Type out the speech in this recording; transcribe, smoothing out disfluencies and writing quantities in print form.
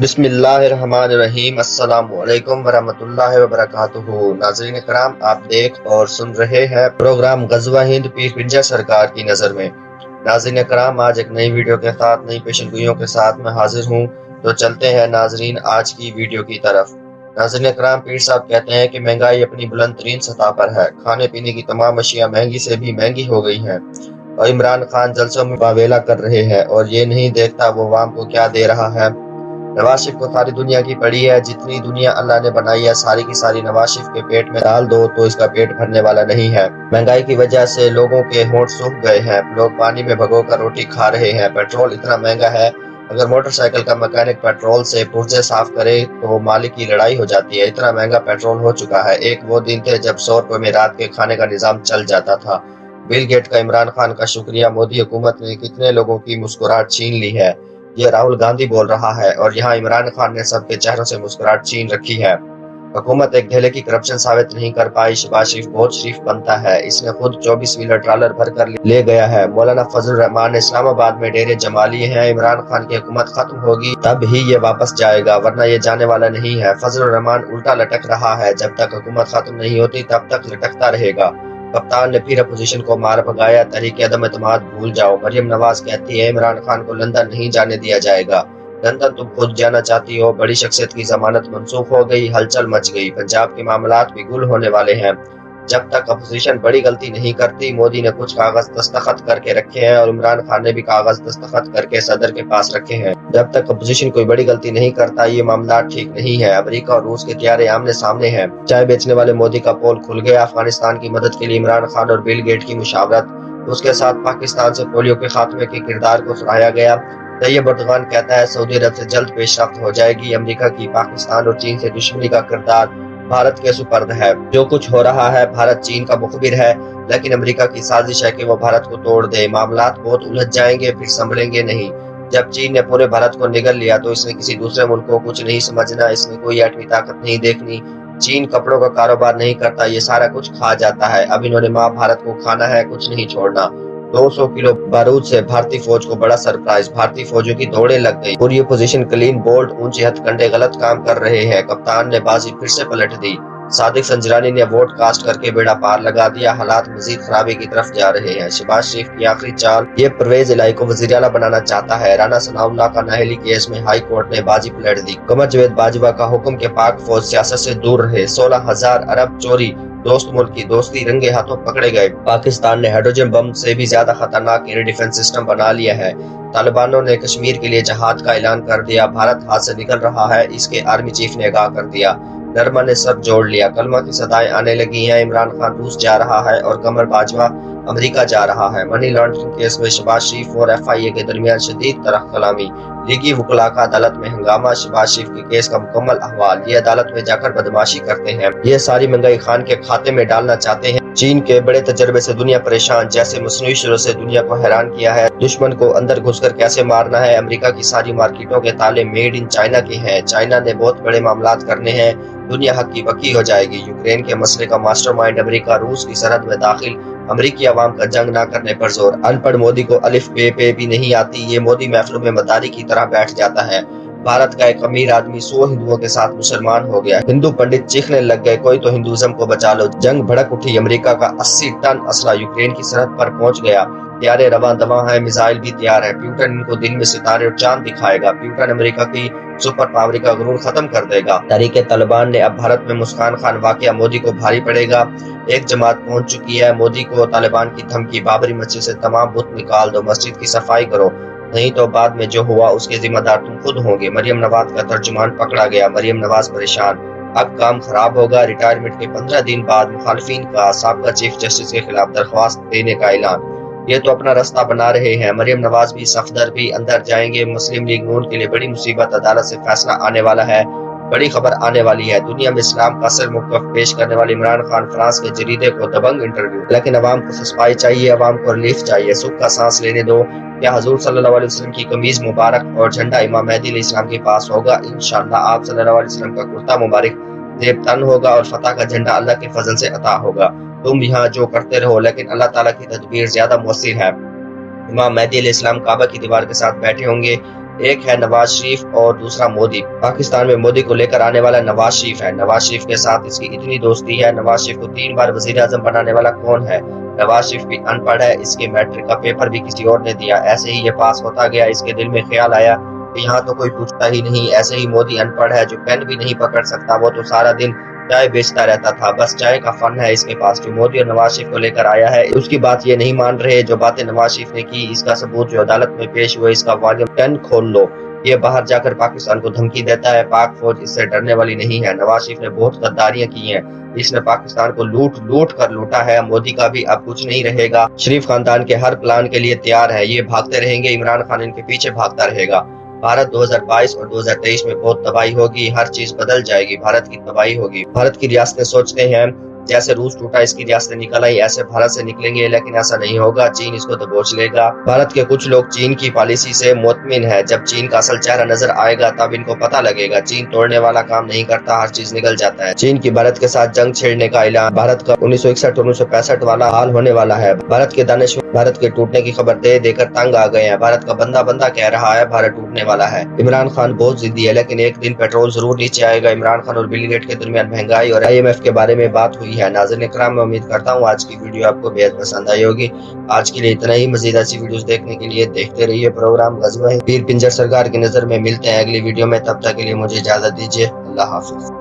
بسم اللہ الرحمن الرحیم۔ السلام علیکم ورحمۃ اللہ وبرکاتہ۔ ناظرین کرام، آپ دیکھ اور سن رہے ہیں پروگرام غزوہ ہند پیر پنجہ سرکار کی نظر میں۔ ناظرین کرام، آج ایک نئی ویڈیو کے ساتھ، نئی پیشن گوئیوں کے ساتھ میں حاضر ہوں، تو چلتے ہیں ناظرین آج کی ویڈیو کی طرف۔ ناظرین کرام، پیر صاحب کہتے ہیں کہ مہنگائی اپنی بلند ترین سطح پر ہے، کھانے پینے کی تمام اشیاء مہنگی سے بھی مہنگی ہو گئی ہیں، اور عمران خان جلسوں میں واویلا کر رہے ہیں اور یہ نہیں دیکھتا وہ عوام کو کیا دے رہا ہے۔ نواز شریف کو ساری دنیا کی پڑی ہے، جتنی دنیا اللہ نے بنائی ہے ساری کی ساری نواز شریف کے پیٹ میں ڈال دو تو اس کا پیٹ بھرنے والا نہیں ہے۔ مہنگائی کی وجہ سے لوگوں کے ہونٹ سوکھ گئے ہیں، لوگ پانی میں بھگو کر روٹی کھا رہے ہیں، پیٹرول اتنا مہنگا ہے، اگر موٹر سائیکل کا میکینک پیٹرول سے پرزے صاف کرے تو مالک کی لڑائی ہو جاتی ہے، اتنا مہنگا پیٹرول ہو چکا ہے۔ ایک وہ دن تھے جب 100 روپے میں رات کے کھانے کا نظام چل جاتا تھا۔ بل گیٹ کا عمران خان کا شکریہ، مودی حکومت نے کتنے لوگوں کی مسکراہٹ چھین لی ہے، یہ راہل گاندھی بول رہا ہے، اور یہاں عمران خان نے سب کے چہروں سے مسکراہٹ چھین رکھی ہے۔ حکومت ایک ڈھیلے کی کرپشن ثابت نہیں کر پائی، شہباز شریف بہت شریف بنتا ہے، اس نے خود 24 ویلر ٹرالر بھر کر لے گیا ہے۔ مولانا فضل الرحمان نے اسلام آباد میں ڈیرے جما لیے ہیں، عمران خان کی حکومت ختم ہوگی تب ہی یہ واپس جائے گا، ورنہ یہ جانے والا نہیں ہے۔ فضل الرحمان الٹا لٹک رہا ہے، جب تک حکومت ختم نہیں ہوتی تب تک لٹکتا رہے گا۔ کپتان نے پھر اپوزیشن کو مار بھگایا، تحریک عدم اعتماد بھول جاؤ۔ مریم نواز کہتی ہے عمران خان کو لندن نہیں جانے دیا جائے گا، لندن تم خود جانا چاہتی ہو، بڑی شخصیت کی ضمانت منسوخ ہو گئی، ہلچل مچ گئی، پنجاب کے معاملات بھی گل ہونے والے ہیں۔ جب تک اپوزیشن بڑی غلطی نہیں کرتی، مودی نے کچھ کاغذ دستخط کر کے رکھے ہیں اور عمران خان نے بھی کاغذ دستخط کر کے صدر کے پاس رکھے ہیں، جب تک اپوزیشن کوئی بڑی غلطی نہیں کرتا یہ معاملات ٹھیک نہیں ہے۔ امریکہ اور روس کے طیارے آمنے سامنے ہیں، چائے بیچنے والے مودی کا پول کھل گیا، افغانستان کی مدد کے لیے عمران خان اور بل گیٹ کی مشاورت، اس کے ساتھ پاکستان سے پولیو کے خاتمے کے کردار کو سراہا گیا۔ طیب اردوغان کہتا ہے سعودی عرب سے جلد پیش رفت ہو جائے گی، امریکہ کی پاکستان اور چین سے دشمنی کا کردار بھارت کے سپرد ہے، جو کچھ ہو رہا ہے بھارت چین کا مخبر ہے، لیکن امریکہ کی سازش ہے کہ وہ بھارت کو توڑ دے، معاملات بہت الجھ جائیں گے، پھر سنبھلیں گے نہیں۔ جب چین نے پورے بھارت کو نگل لیا تو اس نے کسی دوسرے ملک کو کچھ نہیں سمجھنا، اس نے کوئی ایٹمی طاقت نہیں دیکھنی، چین کپڑوں کا کاروبار نہیں کرتا، یہ سارا کچھ کھا جاتا ہے، اب انہوں نے ماں بھارت کو کھانا ہے، کچھ نہیں چھوڑنا۔ 200 کلو بارود سے بھارتی فوج کو بڑا سرپرائز، بھارتی فوجوں کی دوڑیں لگ گئی، پوری اپوزیشن کلین بولڈ، اونچے ہتھ کنڈے غلط کام کر رہے ہیں، کپتان نے بازی پھر سے پلٹ دی، صادق سنجرانی نے ووٹ کاسٹ کر کے بیڑا پار لگا دیا، حالات مزید خرابی کی طرف جا رہے ہیں۔ شہباز شریف کی آخری چال، یہ پرویز الہی کو وزیر اعلیٰ بنانا چاہتا ہے، رانا ثناء اللہ کا نااہلی کیس میں ہائی کورٹ نے بازی پلٹ دی، قمر جاوید باجوہ کا حکم کہ پاک فوج سیاست سے دور رہے، 16,000 ارب چوری، دوست ملک کی دوستی رنگے ہاتھوں پکڑے گئے، پاکستان نے ہائیڈروجن بم سے بھی زیادہ خطرناک ایئر ڈیفنس سسٹم بنا لیا ہے، طالبانوں نے کشمیر کے لیے جہاد کا اعلان کر دیا، بھارت ہاتھ سے نکل رہا ہے، اس کے آرمی چیف نے آگاہ کر دیا، نرما نے سب جوڑ لیا، کلمہ کی صدائیں آنے لگی ہیں، عمران خان روس جا رہا ہے اور قمر باجوہ امریکہ جا رہا ہے، منی لانڈرنگ کیس میں شہباز شریف اور ایف آئی اے کے درمیان شدید طرح کلامی، لیگی وکلاء کا عدالت میں ہنگامہ، شہباز شریف کے کیس کا مکمل احوال، یہ عدالت میں جا کر بدمعاشی کرتے ہیں، یہ ساری مہنگائی خان کے کھاتے میں ڈالنا چاہتے ہیں، چین کے بڑے تجربے سے دنیا پریشان، جیسے مصنوعی شروع سے دنیا کو حیران کیا ہے، دشمن کو اندر گھس کر کیسے مارنا ہے، امریکہ کی ساری مارکیٹوں کے تالے میڈ ان چائنا کے ہیں، چائنا نے بہت بڑے معاملات کرنے ہیں، دنیا حق کی بکی ہو جائے گی، یوکرین کے مسئلے کا ماسٹر مائنڈ امریکہ، روس کی سرحد میں داخل، امریکی عوام کا جنگ نہ کرنے پر زور، ان پڑھ مودی کو الف بے پہ بھی نہیں آتی، یہ مودی محفلوں میں مداری کی طرح بیٹھ جاتا ہے، بھارت کا ایک امیر آدمی 100 ہندوؤں کے ساتھ مسلمان ہو گیا، ہندو پنڈت چیخنے لگ گئے کوئی تو ہندوازم کو بچا لو، جنگ بھڑک اٹھی، امریکہ کا 80 ٹن اسلحہ یوکرین کی سرحد پر پہنچ گیا، طیارے رواں دواں ہیں، میزائل بھی تیار ہے، پیوٹن ان کو دن میں ستارے اور چاند دکھائے گا، پیوٹن امریکہ کی سپر پاوری کا غرور ختم کر دے گا، تحریک طالبان نے اب بھارت میں مسکان خان واقعہ مودی کو بھاری پڑے گا، ایک جماعت پہنچ چکی ہے، مودی کو طالبان کی دھمکی، بابری مسجد سے تمام بت نکال دو، مسجد کی صفائی کرو، نہیں تو بعد میں جو ہوا اس کے ذمہ دار تم خود ہوں گے، مریم نواز کا ترجمان پکڑا گیا، مریم نواز پریشان، اب کام خراب ہوگا، ریٹائرمنٹ کے 15 دن بعد مخالفین کا سابقہ چیف جسٹس کے خلاف درخواست دینے کا اعلان، یہ تو اپنا رستہ بنا رہے ہیں، مریم نواز بھی صفدر بھی اندر جائیں گے، مسلم لیگ نون کے لیے بڑی مصیبت، عدالت سے فیصلہ آنے والا ہے، بڑی خبر آنے والی ہے، دنیا میں اسلام کا اصل موقف پیش کرنے والے عمران خان فرانس کے جریدے کو دبنگ انٹرویو، لیکن عوام کو سسپائی چاہیے، عوام کو ریلیف چاہیے، سکھ کا سانس لینے دو، کیا حضور صلی اللہ علیہ وسلم کی قمیض مبارک اور جھنڈا امام مہدی علیہ السلام کے پاس ہوگا، انشاءاللہ آپ صلی اللہ علیہ وسلم کا کرتا مبارک زیب تن ہوگا اور فتح کا جھنڈا اللہ کے فضل سے عطا ہوگا، تم یہاں جو کرتے رہو لیکن اللہ تعالیٰ کی تدبیر زیادہ مؤثر ہے، امام مہدی علیہ السلام کعبہ کی دیوار کے ساتھ بیٹھے ہوں گے، ایک ہے نواز شریف اور دوسرا مودی۔ پاکستان میں مودی کو لے کر آنے والا نواز شریف ہے۔ نواز شریف کے ساتھ اس کی اتنی دوستی ہے۔ نواز شریف کو 3 بار وزیر اعظم بنانے والا کون ہے؟ نواز شریف بھی ان پڑھ ہے، اس کے میٹرک کا پیپر بھی کسی اور نے دیا، ایسے ہی یہ پاس ہوتا گیا۔ اس کے دل میں خیال آیا کہ یہاں تو کوئی پوچھتا ہی نہیں۔ ایسے ہی مودی ان پڑھ ہے جو پین بھی نہیں پکڑ سکتا، وہ تو سارا دن چائے بیچتا رہتا تھا، بس چائے کا فن ہے اس کے پاس۔ جو مودی اور نواز شریف کو لے کر آیا ہے اس کی بات یہ نہیں مان رہے۔ جو باتیں نواز شریف نے کی اس کا ثبوت جو عدالت میں پیش ہوئے، اس کا والیوم 10 کھول لو۔ یہ باہر جا کر پاکستان کو دھمکی دیتا ہے، پاک فوج اس سے ڈرنے والی نہیں ہے۔ نواز شریف نے بہت غداریاں کی ہیں، اس نے پاکستان کو لوٹ کر لوٹا ہے۔ مودی کا بھی اب کچھ نہیں رہے گا۔ شریف خاندان کے ہر پلان کے لیے تیار ہے، یہ بھاگتے رہیں گے، عمران خان ان کے پیچھے بھاگتا رہے گا۔ بھارت 2022 اور 2023 میں بہت تباہی ہوگی، ہر چیز بدل جائے گی، بھارت کی تباہی ہوگی۔ بھارت کی ریاستیں سوچتے ہیں جیسے روس ٹوٹا اس کی ریاستیں نکل آئی، ایسے بھارت سے نکلیں گے، لیکن ایسا نہیں ہوگا، چین اس کو دبوچ لے گا۔ بھارت کے کچھ لوگ چین کی پالیسی سے مطمئن ہیں، جب چین کا اصل چہرہ نظر آئے گا تب ان کو پتہ لگے گا۔ چین توڑنے والا کام نہیں کرتا، ہر چیز نکل جاتا ہے۔ چین کی بھارت کے ساتھ جنگ چھیڑنے کا اعلان، بھارت کا 1961 اور 1965 والا حال ہونے والا ہے۔ بھارت کے دانشور بھارت کے ٹوٹنے کی خبر دے کر تنگ آ گئے ہیں۔ بھارت کا بندہ کہہ رہا ہے بھارت ٹوٹنے والا ہے۔ عمران خان بہت ضدی ہے، لیکن ایک دن پیٹرول ضرور نیچے آئے گا۔ عمران خان اور بل گیٹ کے درمیان مہنگائی اور IMF کے بارے میں بات ہوئی ہے۔ ناظرین اکرام، میں امید کرتا ہوں آج کی ویڈیو آپ کو بہت پسند آئی ہوگی۔ آج کے لیے اتنا ہی، مزید ایسی ویڈیوز دیکھنے کے لیے دیکھتے رہیے پروگرام غزوہ ہند۔ پیر پنجر سرکار کی نظر میں ملتے ہیں اگلی ویڈیو میں، تب تک کے لیے مجھے اجازت دیجیے۔ اللہ حافظ۔